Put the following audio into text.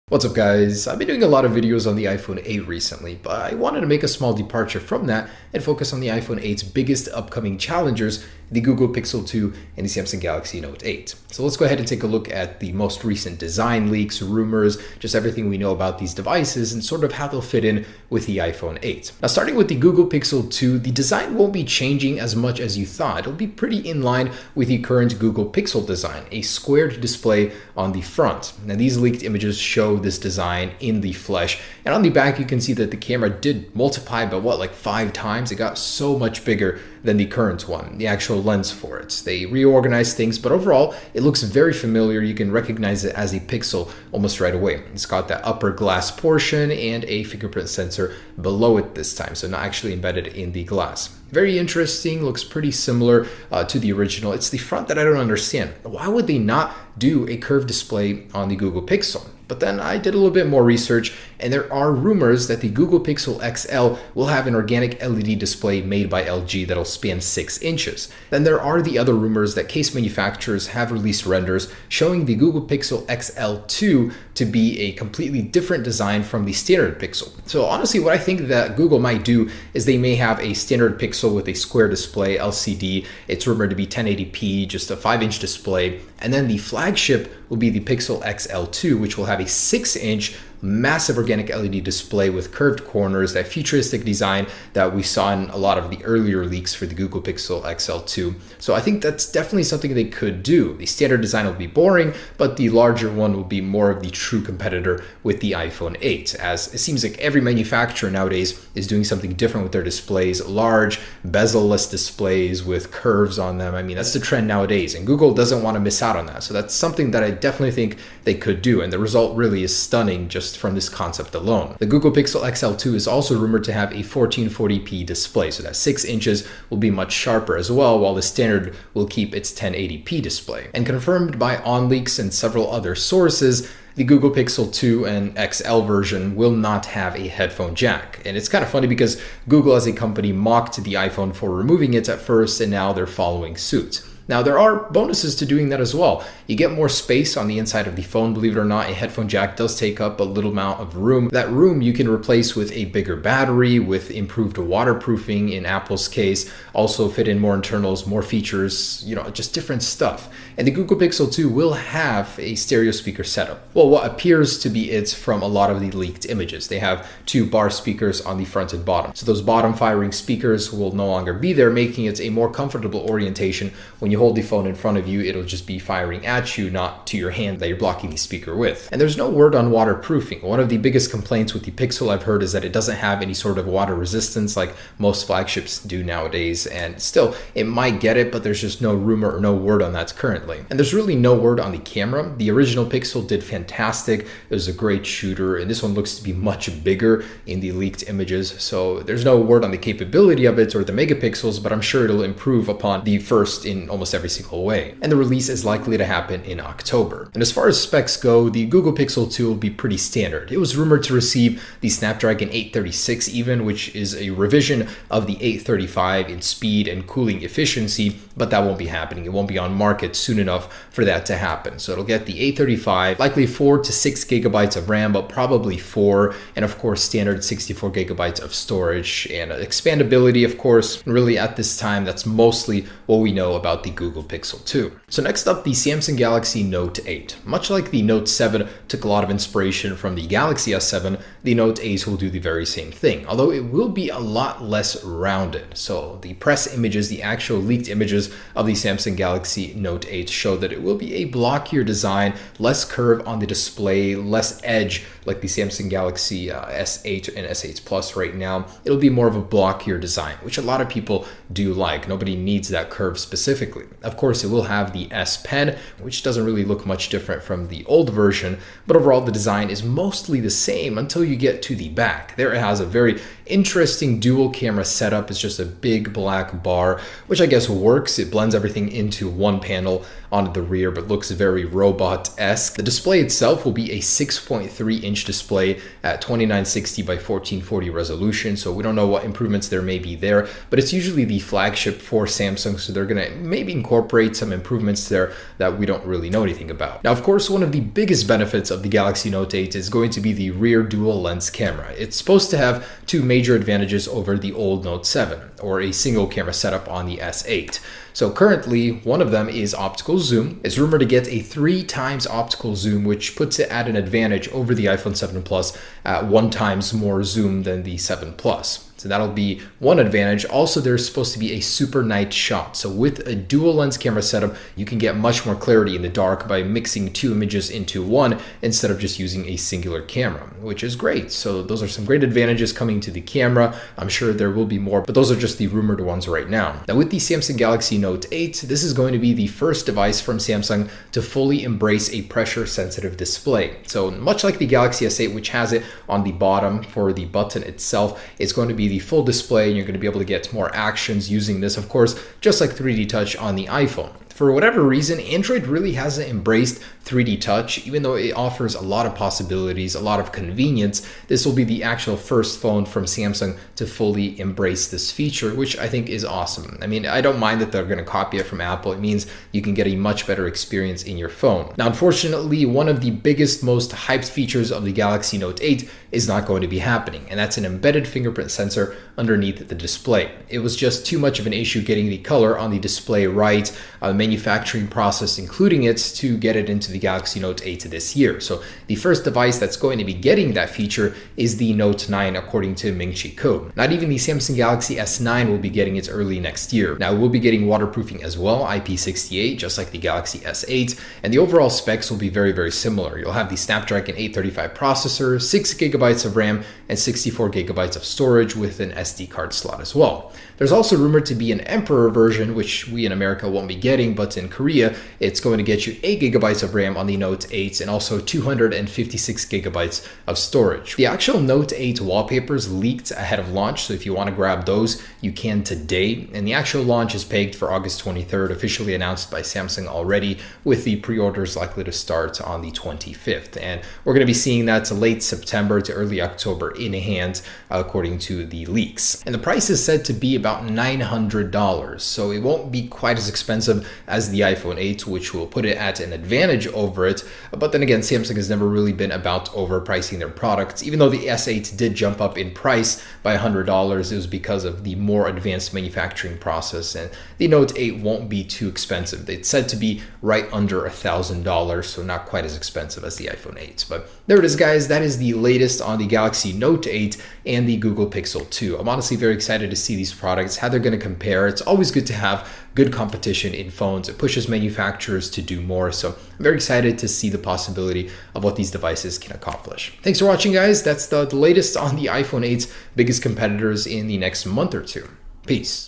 What's up guys? I've been doing a lot of videos on the iPhone 8 recently, but I wanted to make a small departure from that and focus on the iPhone 8's biggest upcoming challengers, the Google Pixel 2 and the Samsung Galaxy Note 8. So let's go ahead and take a look at the most recent design leaks, rumors, just everything we know about these devices and sort of how they'll fit in with the iPhone 8. Now starting with the Google Pixel 2, the design won't be changing as much as you thought. It'll be pretty in line with the current Google Pixel design, a squared display on the front. Now these leaked images show this design in the flesh, and on the back you can see that the camera did multiply by like 5 times. It got so much bigger than the current one, the actual lens for it. They reorganized things, but overall it looks very familiar. You can recognize it as a Pixel almost right away. It's got that upper glass portion and a fingerprint sensor below it this time, so not actually embedded in the glass. Very interesting, looks pretty similar to the original. It's the front that I don't understand. Why would they not do a curved display on the Google Pixel? But then I did a little bit more research, and there are rumors that the Google Pixel XL will have an organic LED display made by LG that'll span 6 inches. Then there are the other rumors that case manufacturers have released renders showing the Google Pixel XL2 to be a completely different design from the standard Pixel. So honestly, what I think that Google might do is they may have a standard Pixel with a square display, LCD. It's rumored to be 1080p, just a 5-inch display. And then the flagship will be the Pixel XL2, which will have a 6-inch massive organic LED display with curved corners, that futuristic design that we saw in a lot of the earlier leaks for the Google Pixel XL2. So I think that's definitely something they could do. The standard design will be boring, but the larger one will be more of the true competitor with the iPhone 8, as it seems like every manufacturer nowadays is doing something different with their displays, large bezel-less displays with curves on them. I mean, that's the trend nowadays, and Google doesn't want to miss out on that. So that's something that I definitely think they could do, and the result really is stunning just from this concept alone. The Google Pixel XL2 is also rumored to have a 1440p display, so that 6 inches will be much sharper as well, while the standard will keep its 1080p display. And confirmed by OnLeaks and several other sources, the Google Pixel 2 and XL version will not have a headphone jack. And it's kind of funny because Google as a company mocked the iPhone for removing it at first, and now they're following suit. Now, there are bonuses to doing that as well. You get more space on the inside of the phone. Believe it or not, a headphone jack does take up a little amount of room. That room you can replace with a bigger battery, with improved waterproofing in Apple's case, also fit in more internals, more features, just different stuff. And the Google Pixel 2 will have a stereo speaker setup. Well, what appears to be it from a lot of the leaked images. They have 2 bar speakers on the front and bottom. So those bottom firing speakers will no longer be there, making it a more comfortable orientation. When you hold the phone in front of you, it'll just be firing at you, not to your hand that you're blocking the speaker with. And there's no word on waterproofing. One of the biggest complaints with the Pixel I've heard is that it doesn't have any sort of water resistance like most flagships do nowadays. And still, it might get it, but there's just no rumor or no word on that currently. And there's really no word on the camera. The original Pixel did fantastic. It was a great shooter, and this one looks to be much bigger in the leaked images. So there's no word on the capability of it or the megapixels, but I'm sure it'll improve upon the first in almost every single way. And the release is likely to happen in October. And as far as specs go, the Google Pixel 2 will be pretty standard. It was rumored to receive the Snapdragon 836 even, which is a revision of the 835 in speed and cooling efficiency, but that won't be happening. It won't be on market soon enough for that to happen. So it'll get the 835, likely 4 to 6 gigabytes of RAM, but probably 4, and of course standard 64 gigabytes of storage and expandability, of course. And really at this time, that's mostly what we know about the Google Pixel 2. So next up, the Samsung Galaxy Note 8. Much like the Note 7 took a lot of inspiration from the Galaxy S7, the Note 8 will do the very same thing, although it will be a lot less rounded. So the press images, the actual leaked images of the Samsung Galaxy Note 8 show that it will be a blockier design, less curve on the display, less edge like the Samsung Galaxy S8 and S8 Plus right now. It'll be more of a blockier design, which a lot of people do like. Nobody needs that curve specifically. Of course, it will have the S Pen, which doesn't really look much different from the old version, but overall the design is mostly the same until you get to the back. There it has a very interesting dual camera setup. It's just a big black bar, which I guess works. It blends everything into one panel on the rear, but looks very robot-esque. The display itself will be a 6.3-inch display at 2960 by 1440 resolution, so we don't know what improvements there may be there, but it's usually the flagship for Samsung, so they're going to maybe incorporate some improvements there that we don't really know anything about. Now, of course, one of the biggest benefits of the Galaxy Note 8 is going to be the rear dual lens camera. It's supposed to have two major advantages over the old Note 7, or a single camera setup on the S8. So currently, one of them is optical zoom. It's rumored to get a 3 times optical zoom, which puts it at an advantage over the iPhone 7 Plus at 1 times more zoom than the 7 Plus. So that'll be one advantage. Also, there's supposed to be a super night shot. So with a dual lens camera setup, you can get much more clarity in the dark by mixing 2 images into one instead of just using a singular camera, which is great. So those are some great advantages coming to the camera. I'm sure there will be more, but those are just the rumored ones right now. Now with the Samsung Galaxy Note 8, this is going to be the first device from Samsung to fully embrace a pressure sensitive display. So much like the Galaxy S8, which has it on the bottom for the button itself, it's going to be the full display, and you're going to be able to get more actions using this, of course, just like 3D Touch on the iPhone. For whatever reason, Android really hasn't embraced 3D Touch, even though it offers a lot of possibilities, a lot of convenience. This will be the actual first phone from Samsung to fully embrace this feature, which I think is awesome. I mean, I don't mind that they're going to copy it from Apple. It means you can get a much better experience in your phone. Now, unfortunately, one of the biggest, most hyped features of the Galaxy Note 8 is not going to be happening, and that's an embedded fingerprint sensor underneath the display. It was just too much of an issue getting the color on the display right, manufacturing process, including it, to get it into the Galaxy Note 8 this year. So the first device that's going to be getting that feature is the Note 9, according to Ming-Chi Kuo. Not even the Samsung Galaxy S9 will be getting it early next year. Now, we'll be getting waterproofing as well, IP68, just like the Galaxy S8, and the overall specs will be very, very similar. You'll have the Snapdragon 835 processor, 6 gigabytes of RAM, and 64 gigabytes of storage with an SD card slot as well. There's also rumored to be an Emperor version, which we in America won't be getting, but in Korea, it's going to get you 8 gigabytes of RAM on the Note 8 and also 256 gigabytes of storage. The actual Note 8 wallpapers leaked ahead of launch, so if you want to grab those, you can today. And the actual launch is pegged for August 23rd, officially announced by Samsung already, with the pre-orders likely to start on the 25th. And we're going to be seeing that to late September to early October in hand, according to the leaks. And the price is said to be about $900, so it won't be quite as expensive as the iPhone 8, which will put it at an advantage over it. But then again, Samsung has never really been about overpricing their products. Even though the S8 did jump up in price by $100, it was because of the more advanced manufacturing process, and the Note 8 won't be too expensive. It's said to be right under $1,000, so not quite as expensive as the iPhone 8. But there it is, guys. That is the latest on the Galaxy Note 8 and the Google Pixel 2. I'm honestly very excited to see these products, how they're going to compare. It's always good to have good competition in phones. It pushes manufacturers to do more. So I'm very excited to see the possibility of what these devices can accomplish. Thanks for watching, guys. That's the latest on the iPhone 8's biggest competitors in the next month or two. Peace.